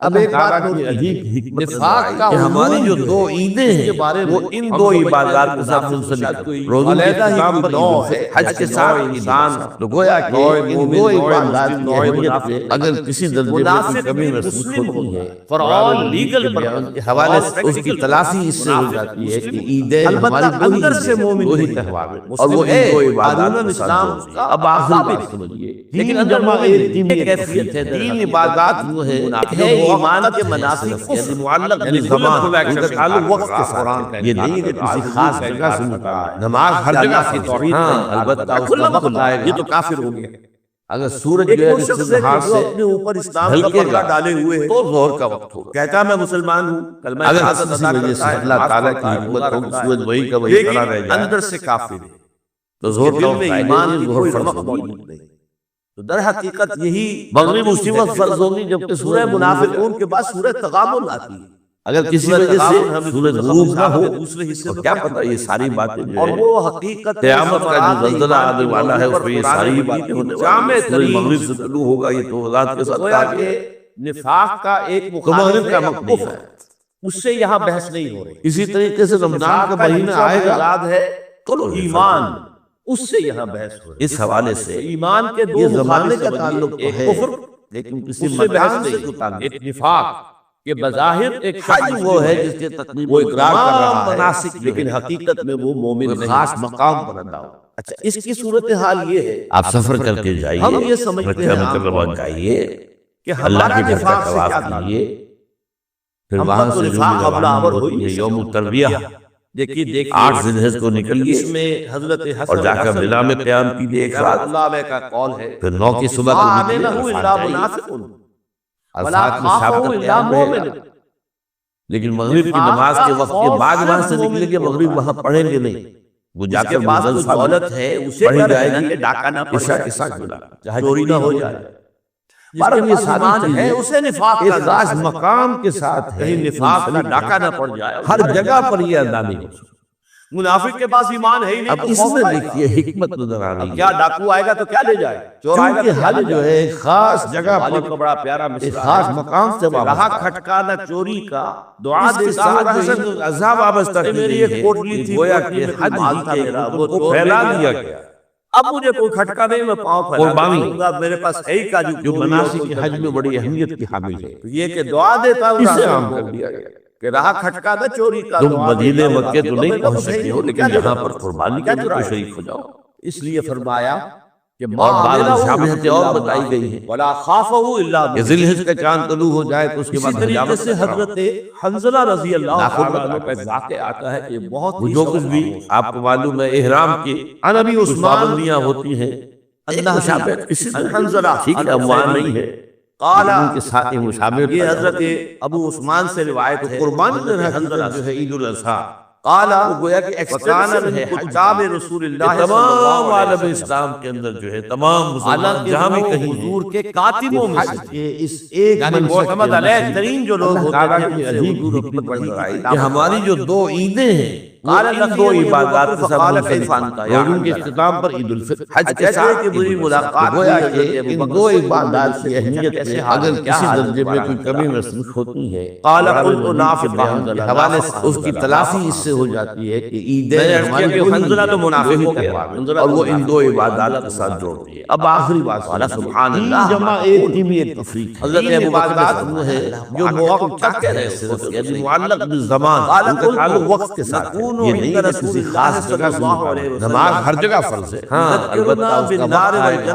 اب ایک بات کی عجیب حکمت کہ ہماری جو دو عیدیں ہیں وہ ان دو عبادات کے ساتھ منسلک ہیں۔ روزوں کے اختتام پر حج کے ساتھ انسان تو گویا کہ ان دو عبادات کی اہمیت سے اگر کسی درجے میں کوئی کمی محسوس ہوتی ہے کے حوالے سے اس کی تلافی اس سے ہو جاتی ہے کہ عیدیں ہماری دو ہی تہوار ہیں اور وہ ان دو عبادات کے ساتھ۔ اب آخری بات سمجھیے، لیکن جمع ایک کیفیت ہے، تین عبادات وہ ہے ایمان کے مناسب یعنی معلق یعنی زمان ان کا تعلق وقت کے ساتھ، یہ نہیں کہ کسی خاص جگہ سے متعلق ہے۔ نماز ہر جگہ کی توحید ہے، البتہ اس کا وقت آئے گا، یہ تو کافر ہو گیا۔ اگر سورج جو ہے جس سے باہر سے اپنے اوپر اسلام کا پردہ ڈالے ہوئے ہے تو ظہر کا وقت ہوگا، کہتا ہے میں مسلمان ہوں، اگر کسی وجہ سے اللہ تعالیٰ کی حکمت ہو سورج وہی کا وہی کھڑا رہ جائے اندر سے کافر ہے تو ظہر کا وقت آئے گا، ظہر فرض ہوگی۔ تو در حقیقت یہی مغرب اسی وقت فرض ہوگی جبکہ سورہ منافقون کے بعد سورہ تغابن آتی ہے۔ اگر کسی وجہ سے سورج غروب نہ ہو تو کیا پتہ یہ ساری باتیں جو ہے وہ حقیقت قیامت کا جو زلزلہ آنے والا ہے اس میں یہ ساری باتیں ہونے والی ہیں۔ سورج مغرب سے طلوع ہوگا، یہ تو ذات کے ساتھ کہا کہ نفاق کا ایک مخالف کا مقصد ہے، اس سے یہاں بحث نہیں ہو رہی۔ اسی طریقے سے رمضان کا مہینہ آئے گا تو ایمان، اس سے یہاں بحث ہو رہی ہے۔ اس حوالے سے ایمان کے دو زمانے کا تعلق ہے، کفر لیکن کسی مکان سے تعلق ایک نفاق کہ بظاہر ایک حج وہ ہے جس کے تقریب وہ اقرار کر رہا ہے مناسک، لیکن حقیقت میں وہ مومن نہیں، خاص مقام پر ادا ہو۔ اچھا اس کی صورتحال یہ ہے آپ سفر کر کے جائیے، ہم یہ سمجھتے ہیں مکرمہ جائیے کہ اللہ کے گھر کا طواف کیجیے، پھر وہاں سے جو روانہ ہوئی ہے یوم الترویہ، دیکھیے 8 ذی الحجہ کو نکلیے، اس میں حضرت حسن اور جا کر منا میں قیام کیجیے ایک رات، اللہ علیہ کا قول ہے، پھر 9 کی صبح کو نکلیے الفات میں شامل قیام ہے۔ لیکن مغرب کی نماز کے وقت کے بعد وہاں سے نکلیں گے، مغرب وہاں پڑھیں گے نہیں، وہ جا کے مزدلفہ دولت ہے اسے پڑھی جائے گی، ڈاکہ نہ عشاء کے ساتھ جڑا چاہے چوری نہ ہو جائے، پر یہ ساری ہے اسے نفاق کا خاص مقام کے ساتھ ہے، کہیں نفاق کا ڈاکہ نہ پڑ جائے، ہر جگہ پر یہ ادا نہیں ہو سکتا۔ منافق کے پاس ایمان ہے ہی نہیں، اب اس میں دیکھیے حکمت نظر آ رہی ہے، کیا ڈاکو آئے گا تو کیا لے جائے، چور آئے گا تو حل جو ہے خاص جگہ پر بڑا پیارا مثال خاص مقام سے رہا کھٹکانا چوری کا دعا دے ساتھ عذاب وابستہ ہے۔ میری ایک کوٹلی تھی گویا کہ حج ہی تھا وہ پھیلا دیا گیا، اب مجھے کوئی کھٹکا نہیں، میں پاؤں پھیلاؤں گا، میرے پاس ہے ہی کا جو مناسک حج میں بڑی اہمیت کی حامل ہے، یہ کہ دعا دیتا ہوں اسے عام کر دیا گیا کہ رہا کھٹکا نہ چوری کا، تم مدینے مکے تو نہیں پہنچ سکتے ہو لیکن یہاں پر قربانی کے لیے شریک ہو جاؤ۔ اس لیے فرمایا کہ اور بعض شاملتیں اور بتائی گئی ہیں، وَلَا خَافَهُ إِلَّا بِهِ، کہ ذی الحجہ کا چاند طلوع ہو جائے تو اس کے بعد طریقے سے حضرت حنظلہ رضی اللہ عنہ کا واقعہ آتا ہے کہ بہت جو کچھ بھی آپ کو معلوم ہے احرام کی نبی عثمان پابندیاں ہوتی ہیں، اللہ شابت کسی حنظلہ ٹھیک ہے اموان نہیں ہے، قالا کے ساتھ مشابہ، یہ حضرت ابو عثمان سے روایت ہے، قربانی جو ہے عید الاضحیٰ، قالا گویا کہ ایکسٹرنل ہے کتاب رسول اللہ تمام عالم اسلام کے اندر جو ہے تمام مسلمان جہاں بھی کہیں حضور کے کاتبوں میں سے اس ایک یعنی محمد علیہ ترین جو لوگ ہوتے ہیں عجیب حکمت بڑھ رہی کہ ہماری جو دو عیدیں ہیں ان دو عبادات کے ساتھ روزوں کے اختتام پر عید الفطر حج کے ساتھ بری ملاقات گویا کہ ان دو عبادات کی اہمیت سے اگر کسی درجے میں کوئی کمی محسوس ہوتی ہے قال قلت نافع کے حوالے سے اس کی تلافی اس سے ہو جاتی ہے کہ عیدیں ہماری حنظلہ تو منافق ہو گیا اور وہ ان دو عبادات کے ساتھ جوڑتی ہے۔ اب آخری بات سبحان اللہ جمع ایک بھی ایک تفریق حضرت ابو بکر وہ ہے جو موقع کہہ رہے ہیں یعنی معلق بالزمان ان کا تعلق وقت کے ساتھ یہ نہیں کہ کسی خاص جگہ سے نماز ہر جگہ فرض ہے، ہاں البتہ اس کا وقت آئے گا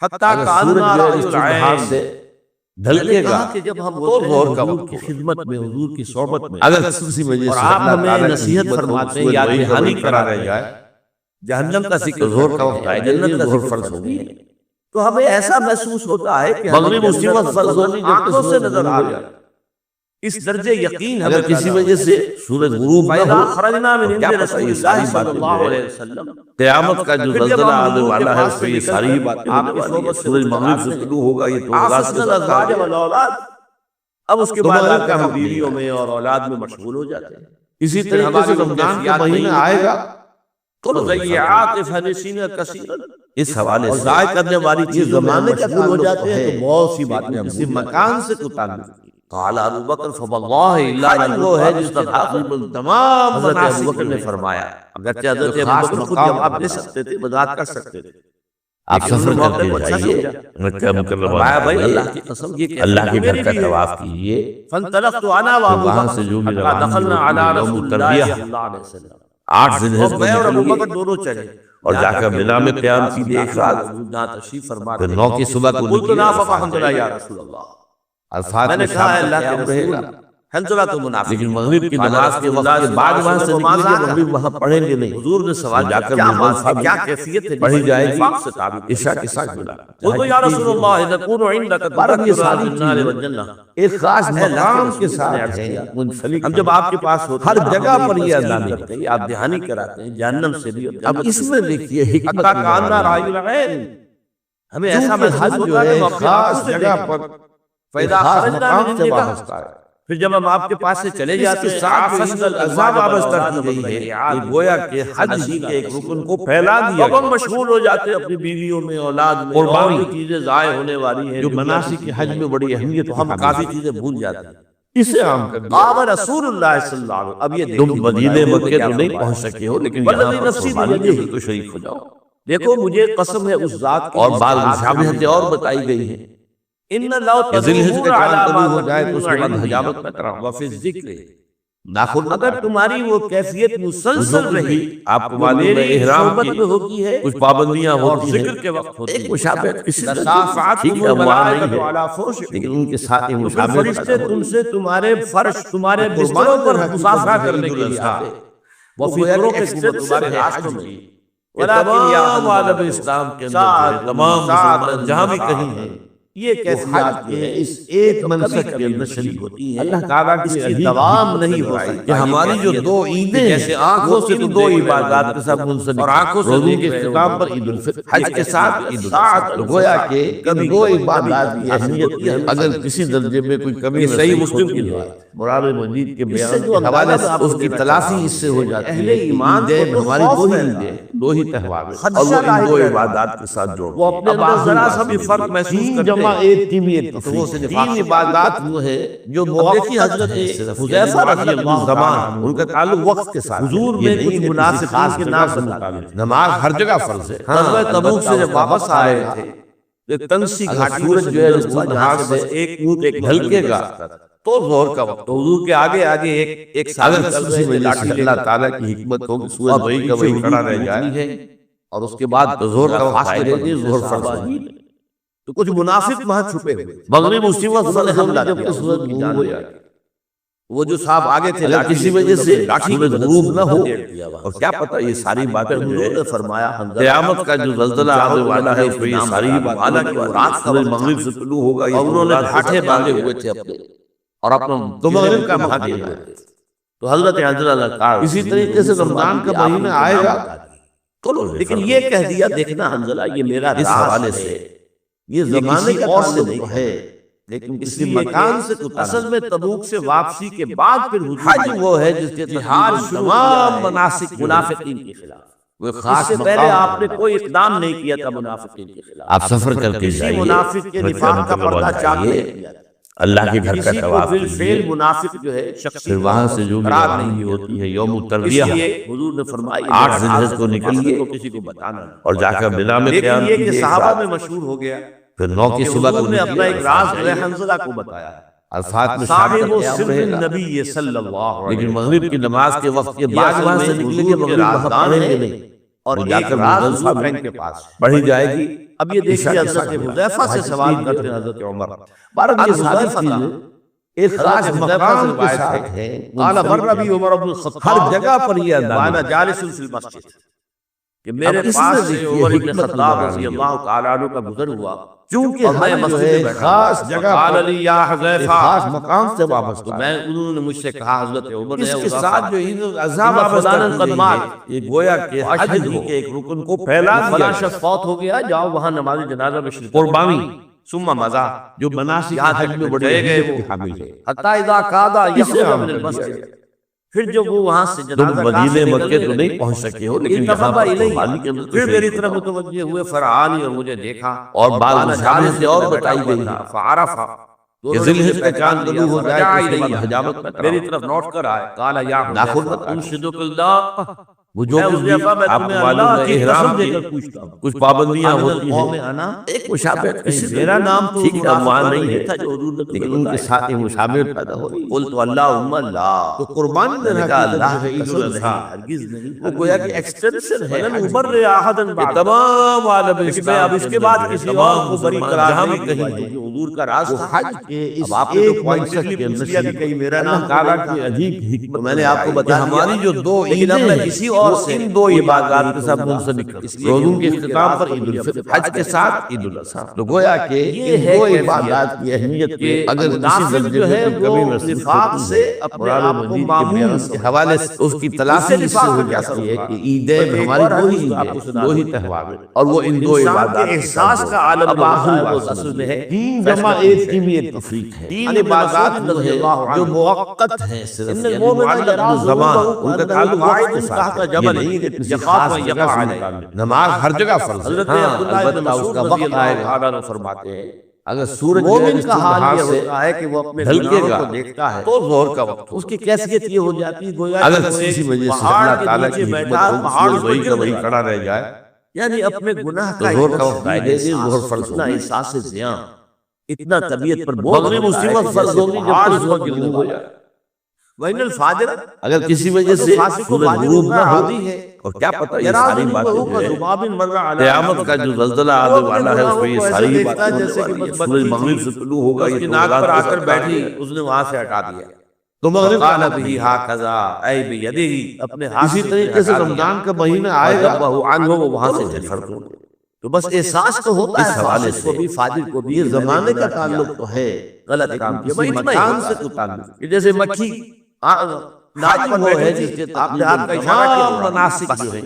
حتیٰ سورج جو سے ڈھلکے گا کہ جب ہم ظہر کا وقت کی خدمت میں حضور کی صحبت میں اگر کسی وجہ سے آپ ہمیں نصیحت فرماتے ہیں یا دہانی کرا رہ جائے جہنم کا ذکر ظہر کا وقت آئے جنت کا ظہر فرض ہوگی تو ہمیں ایسا محسوس ہوتا ہے کہ مغرب اسی وقت فرض ہوگی آنکھوں سے نظر آ جائے، اس درجے یقین اگر کسی وجہ سے سورج غروب نہ ہو تو کیا پتہ یہ ساری باتیں قیامت کا جو زلزلہ آنے والا ہے اس میں یہ ساری باتیں ہونے والی ہیں، سورج مغرب سے طلوع ہوگا یہ تو ذات کے ساتھ اب اس کے بعد کا ہم بیویوں میں اور اولاد میں مشغول ہو جاتے ہیں۔ اسی طریقے سے رمضان کا مہینہ آئے گا تو ضیعات فنسین کثیر، اس حوالے سے ضائع کرنے والی چیز زمانے کا مشغول ہو جاتے ہیں تو بہت سی باتیں کسی مکان سے کوئی تعلق نہیں۔ قال ابو بکر فواللہ لا وہ ہے جس کا تقریباً تمام حضرت ابو بکر نے فرمایا، اگرچہ حضرت ابو بکر خود جواب دے سکتے تھے، وضاحت کر سکتے تھے، آپ سفر کر کے جائیے مکہ مکرمہ، بھائی اللہ کی قسم یہ کہ اللہ کے گھر کا طواف کیجیے، فانطلقت انا وابو وہاں بکر سے جو بھی حتی دخلنا علی رسول اللہ صلی اللہ علیہ وسلم، 8 ذی الحجہ میں اور ابو کو بکر دونوں چلے اور جا کر منا میں قیام کی ایک رات، جہاں تشریف فرما پھر 9 کی صبح کو قلت نکلی، نافق حنظلہ یا رسول اللہ، الفاظ میں نے میں کہا ہے شام اللہ کا کے قیام رہے رسول گا، حنظلہ تو منافق، لیکن مغرب کی نماز کے وقت کے بعد وہاں سے نکلیں گے، مغرب وہاں پڑھیں گے نہیں، حضور نے سوال جا کر کیا بات ہے، مزدلفہ کیا کیفیت ہے پڑھی جائے گی نفاق سے ثابت عشاء کے ساتھ ملا۔ قلت یا رسول اللہ نکون عندک بارہ یہ ساری النار والجنہ، ایک خاص مقام کے ساتھ ہے منسلک، ہم جب آپ کے پاس ہوتے ہر ہیں جگہ پر یہ اذان کرتے ہیں، آپ دہانی کراتے ہیں جہنم سے بھی، اب اس میں دیکھیے حکمت حتی کاننا رائے العین، ہمیں ایسا محسوس حج جو ہوتا ہے ہے کہ اپنے خاص آنکھوں سے جگہ دیکھیں۔ پر فَإِذَا خاص خَرَجْنَا مقام مِنْ سے عِنْدِكَ، وابستہ ہے، پھر جب ہم آپ کے پاس سے چلے جاتے ہیں، فصل العذاب وابستہ کی گئی ہے، یہ گویا کہ حج ہی کے ایک رکن کو پھیلا دیا اب ہم مشغول ہو جاتے ہیں اپنی بیویوں میں، اولاد میں، اور بھی چیزیں ضائع ہونے والی ہیں جو مناسک کے حج میں بڑی اہمیت، تو ہم کافی چیزیں بھول جاتے ہیں۔ اسے عام کر دیا۔ قام رسول اللہ صلی اللہ علیہ وسلم، اب یہ تم مدینے مکے تو نہیں پہنچ سکے ہو، لیکن والذی یہاں پر نفسی قربانی بیدہ، میں تو شریک ہو جاؤ، دیکھو مجھے قسم ہے اس ذات کی، اور بعض مشابہتیں اور بتائی گئی ہیں ان لو کہ ذی الحجہ کا تدور چاند علی طلوع ہو جائے تو اس کے بعد ما حجامت نہ کراؤ، وفی الذکر، ناخن نہ اگر کاٹو، تمہاری وہ کیفیت مسلسل رہی، آپ کو معلوم ہے میری احرام صحبت کی میں ہوتی ہے کچھ پابندیاں اور ہوتی ہیں، ذکر کے وقت ہوتی ہے، ایک مشابہت کسی طرح کی تشافعتکم ٹھیک ہے، وہاں نہیں الملائکۃ ہے، علی فرشکم، لیکن ان کے ساتھ ایک تو پھر مشابہت فرشتے تم سے تمہارے فرش، تمہارے بستروں پر مصافحہ کرنے کے لیے آتے، وہ فطروں کے تمہارے راشتوں میں، تمام عالم اسلام کے اندر تمام مسلمان جہاں بھی کہیں ہیں یہ کیفیات کے ہیں، اس ایک منصب کے اندر شریک ہوتی ہے، اللہ تعالیٰ اس کی کی عظیم دوام نہیں ہو سکتی کہ ہماری جو دو عیدیں جیسے آنکھوں سے ان دو عبادات کے ساتھ منسلک، اور آنکھوں سے روزے دیکھ کے رہے ہو، اختتام پر عید الفطر، حج کے ساتھ عید ساتھ الفطر، تو گویا کہ ان دو عبادات کی اہمیت اگر کسی درجے میں کوئی کمی صحیح مسلم کی ہے، روایت، قرآن مجید کے اس سے بیان جو کے حوالے سے اندازہ اس کی تلافی اس سے ہو جاتی اہل ہے، ایمان کو عیدیں تو ہماری خوف دو ہی رہتا ہے، عیدیں، دو ہی تہوار ہیں، خدشہ اور وہ ان دو لاحق رہتا ہے، عبادات کے ساتھ جوڑ وہ اپنے اندر ذرا سا بھی فرق محسوس تین کرتے جمع ہیں، ایک تین یہ تو وہ اسے نفاق تین عبادات وہ ہے جو دیکھیے حضرت حذیفہ رضی اللہ زمان ان کا تعلق وقت کے ساتھ، حضور یہ میں نہیں کچھ کہ مناسب کسی خاص کے جگہ نام سے بتا متعلق، نماز ہر جگہ فرض ہے، غزوہ تبوک سے جب واپس آئے البتہ تھے تنسی اگر گھاٹی سورج جو ہے جہاں نہار سے سے بس ایک اونٹ ایک ڈھلکے گا تو ظہر کا وقت، تو حضور کے آگے آگے ایک اگر کسی وجہ سے اللہ تعالیٰ کی حکمت ہو کہ سورج وہی کا وہی کھڑا رہ جائے اور اس کے بعد تو ظہر کا وقت فاصلے آئے گا، ظہر فرض صحابہ ہے۔ ہی نے۔ تو کچھ منافق وہاں چھپے ہوئے تھے، مغرب اسی وقت انہوں نے فرض حملہ ہوگی جب کیا کہ سورج حضور کی غروب جانب ہو جائے، وہ جو صاحب آگے تھے اگر کسی وجہ سے لاٹھی سورج غروب نہ ہو، اور اور کیا پتہ یہ ساری باتیں جو حضور ہے نے فرمایا قیامت کا جو زلزلہ آنے والا ہے اس میں یہ ساری باتیں، حالانکہ وہ رات کا سورج وقت مغرب سے طلوع ہوگا، یہ اور انہوں نے رات کے ڈھاٹھے وقت باندھے آگے ہوئے تھے اپنے اور اپنا تو مغرب کا مہا مہا دیے ہوئے تھے، تو حضرت حنظلہ اسی طریقے سے رمضان کا مہینہ آئے گا تو لیکن یہ کہہ دیا دیکھنا حنظلہ یہ میرا اس حوالے سے یہ زمانے کا اور تعلق سے نہیں ہے، لیکن اس کسی لیے مکان سے اصل میں تبوک سے واپسی کے بعد پھر حج وہ ہے جس کے جہاد تمام مناسک منافقین کے خلاف، وہ اس خاص سے پہلے آپ نے کوئی اقدام نہیں کیا تھا منافقین کے خلاف، آپ سفر کر کے کسی جائیے، منافق کے نفاق کا پردہ چاک نہیں کیا، اللہ کے گھر کا کسی کو طواف بالفعل کیجیے، منافق جو ہے شخصی پھر وہاں سے جو بھی قرار روانگی نہیں ہوتی ہے یوم اس الترویہ، لیے حضور نے فرمایا 8 ذی الحجہ کو نکلیے کو کسی کو بتانا نہیں، اور جا کر منا میں لیکن قیام یہ کہ کیجیے، صحابہ میں مشہور ہو گیا پھر 9 کی کہ صبح کو حضور نے اپنا ایک راز جو ہے نکلیے، حنظلہ کو بتایا، الفاظ میں شام صاحب کا و قیام سر رہے گا، النبی صلی اللہ علیہ لیکن مغرب کی نماز کے وقت کے بعد اصل وہاں میں سے نکلیں حضور گے، کے مغرب وہاں رازدان پڑھیں گے ہیں، نہیں، اور وہ جا ایک کر راز مزدلفہ حضور میں کے پاس پڑھی جائے گی۔ اب یہ دیکھیے عشاء کے حضرت ساتھ حذیفہ سے سوال کرتے ہیں حضرت عمر، بارہ یہ ساری حذیفہ چیزیں ایک خاص مقام کے ساتھ ہے، قال مر بی عمر بن الخطاب ہر جگہ پر یہ ادا وانا جالس فی المسجد، کہ میرے اب اس پاس میں سے دیکھیے عمر بن حکمت خطاب نظر آ رضی رہی ہے۔ اللہ تعالی عنہ کا گزر ہوا، چونکہ اور میں ہم جو مسجد ہے میں بیٹھا خاص جگہ قال پر علی یا ایک حذیفہ، خاص مقام سے تو وابستہ ہے، میں انہوں نے مجھ سے کہا حضرت عمر نے اس کے حذیفہ، ساتھ جو عید الاضحیٰ ان وابستہ فلانا کی قد گئی مات، ہے، یہ گویا کہ حج ہی کے ایک رکن کو پھیلا فلاں دیا شخص فوت ہو گیا، جاؤ وہاں نماز جنازہ میں شرکت قربانی ثم مزا، جو مناسک یہاں حج تک میں بڑی گئے اہمیت وہ کی حامل ہے، حتی اذا قادا اسے یخرج عام من کر دیا المسجد، گیا۔ پھر جب وہ وہاں سے تم مدینے مکے تو نہیں پہنچ سکے ہو لیکن یہاں پر قربانی کے اندر تو پھر میری شریک طرف ہو۔ متوجہ ہوئے، فرعانی، اور مجھے دیکھا، اور بعض مشابہ سے اور بتائی گئی ہے فعرفا، کہ ذی الحج پہچان طلوع ہو جائے تو اس کے بعد حجامت نہ کرو۔ میری طرف لوٹ کر آئے، قال یا ناخن حذیفہ مت کاٹو۔ انشدک اللہ، وہ جو کچھ بھی حذیفہ میں آپ تمہیں کو معلوم اللہ ہے کی احرام قسم دے کی کر پوچھتا ہوں، کچھ پابندیاں من ہوتی القوم ہیں، انا، ایک مشابہت کسی سے میرا نام تو ٹھیک ہے، مان نہیں تھا ہے جو حضور نے لیکن تمہیں ان کے بتایا۔ ساتھ ایک مشابہت پیدا ہو رہی ہے۔ قلت اللہم اللہ، تو قربانی میں نے دینا کہا کی اللہ اللہ کی کی قسم قسم نہیں، ہے، ہرگز نہیں، وہ گویا کہ ایکسٹینشن ہے ولن حج ابرئ احدا کہ بعد، تمام عالم کہ میں اسلام اب اس کے بعد کسی اور کو بری قرار نہیں دوں گا، جو حضور کا راز وہ تھا۔ حج کے اب اس آپ نے ایک تو پوائنٹ مقصد کے کے اندر اندر کہ کہیں میرا نام اللہ تعالیٰ تو کی نہیں عجیب تو حکمت میں نے آپ کو بتائی بتا کہ دیا ہماری جو دو لیکن اب عیدیں میں ہیں کسی اور وہ سے ان دو یہ بات عبادات نہیں کے ساتھ کروں گا، منسلک اس کرتی لیے روزوں کہ کے حضور کے اختتام راز پر کو عید مجھے الفطر، اپنے حج کے ساتھ عید الاضحیٰ، تو گویا کہ یہ ان ہے دو کیفیت عبادات کی اہمیت کہ میں اگر کسی داخل درجے جو میں ہے کوئی وہ کمی محسوس نفاق ہوتی سے ہے اپنے قرآن آپ کو مجید کے معمول بیان کے حوالے سے اس کی تلافی اس سے ہو جاتی ہے کہ عیدیں ہماری دو ہی عیدیں، دو ہی تہوار ہیں، اور وہ ان دو انسان عبادات کے احساس کا عالم اب جو ہوتا ہے آخری وہ بات اصل میں ہے تین جمع ایک کی بھی ایک تفریق ہے، تین ان عبادات ابن مسعود وہ رضی ہے اللہ عنہ جو موقت ہیں صرف، ان یعنی المؤمن معلق یرا بالزمان، ظنونه ان کا كأنه تعلق وقت قاعد کے ساتھ تحت ہے، جبل یہ نہیں کہ کسی يخاف خاص ان جگہ يقع سے عليه۔ متعلق، نماز ہر جگہ فرض ہے، حضرت ہاں عبداللہ بن البتہ اس مسعود کا رضی وقت اللہ آئے گا۔ تعالیٰ عنہ فرماتے ہیں اگر سورج جو ہے مومن اس کا حال بہار یہ سے ہوتا ہے کہ وہ اپنے ڈھلکے گناہوں گا کو دیکھتا ہے تو ظہر کا وقت اس کی کیفیت یہ ہو جاتی ہے گویا اگر کہ وہ کسی ایک وجہ سے پہاڑ اللہ کے تعالیٰ نیچے کی بیٹھا حکمت پہاڑ ہو پر وہی کا گرنے وہی والا، کھڑا رہ جائے یعنی اپنے گناہ تو کا ظہر کا اتنا وقت آئے گا، اس لیے ظہر فرض اتنا ہوگی۔ احساس زیاں، اتنا طبیعت پر بوجھ مغرب ہوتا اسی ہے وقت کہ فرض جیسے ہوگی جب پہاڑ تک پر ظہر گرنے غروب ہو والا۔ جائے۔ وَإِنَّ الْفَاجِرَ، اگر کسی وجہ سے فاسق و سورج فاجر غروب نہ کا ہو، عادی ہے، اور کیا پتہ یہ یرا ساری باتیں ظنونه جو ہے كذباب مر على قیامت کا جو زلزلہ وہ آنے اپنے والا ہے اس گناہوں میں یہ کو ایسے ساری دیکھتا باتیں ہے ہونے جیسے کہ والی ہیں۔ بس سورج بچی مغرب تھی، سے طلوع ہوگا اس یہ کی تو ناک رات پر آ کے کر وقت بیٹھی، آ گیا۔ اس نے وہاں سے ہٹا دیا، تو مغرب قال کا به هكذا اي بيده، اپنے ہاتھ اسی سے طریقے سے ہٹا دیا، رمضان کا مہینہ آئے گا وَذَبَّهُ عنه، وہ وہاں سے تو چلی فرق گئی۔ ہو گیا۔ تو بس احساس تو ہوتا اس ہے حوالے فاسق سے کو بھی فاجر کو بھی یہ کہ میں نے زمانے کا گناہ کیا تعلق ہے، تو ہے، غلط لیکن کام کیا، کسی اتنا ہی مکان ہوتا سے ہے کوئی تعلق کہ جیسے مکھی ناک پر وہ ہے بیٹھی جس کے تھی، آپ نے ہاتھ کا اشارہ تمام کیا، مناسک بس۔ جو ہیں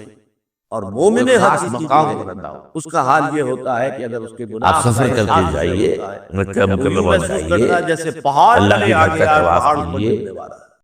اور مومن وہ خاص حقیقی مقام جو ہے، پر ادا ہو۔ اس کا حال یہ ہوتا ہے کہ اگر اس کے گناہ آپ سفر کا کر کے احساس جائیے، ہوتا ہے، مکہ وہ یوں مکرمہ محسوس جائیے، کرتا ہے جیسے پہاڑ اللہ چلے کے آ گھر کا گیا، طواف پہاڑ پر کیجیے، گرنے والا ہے۔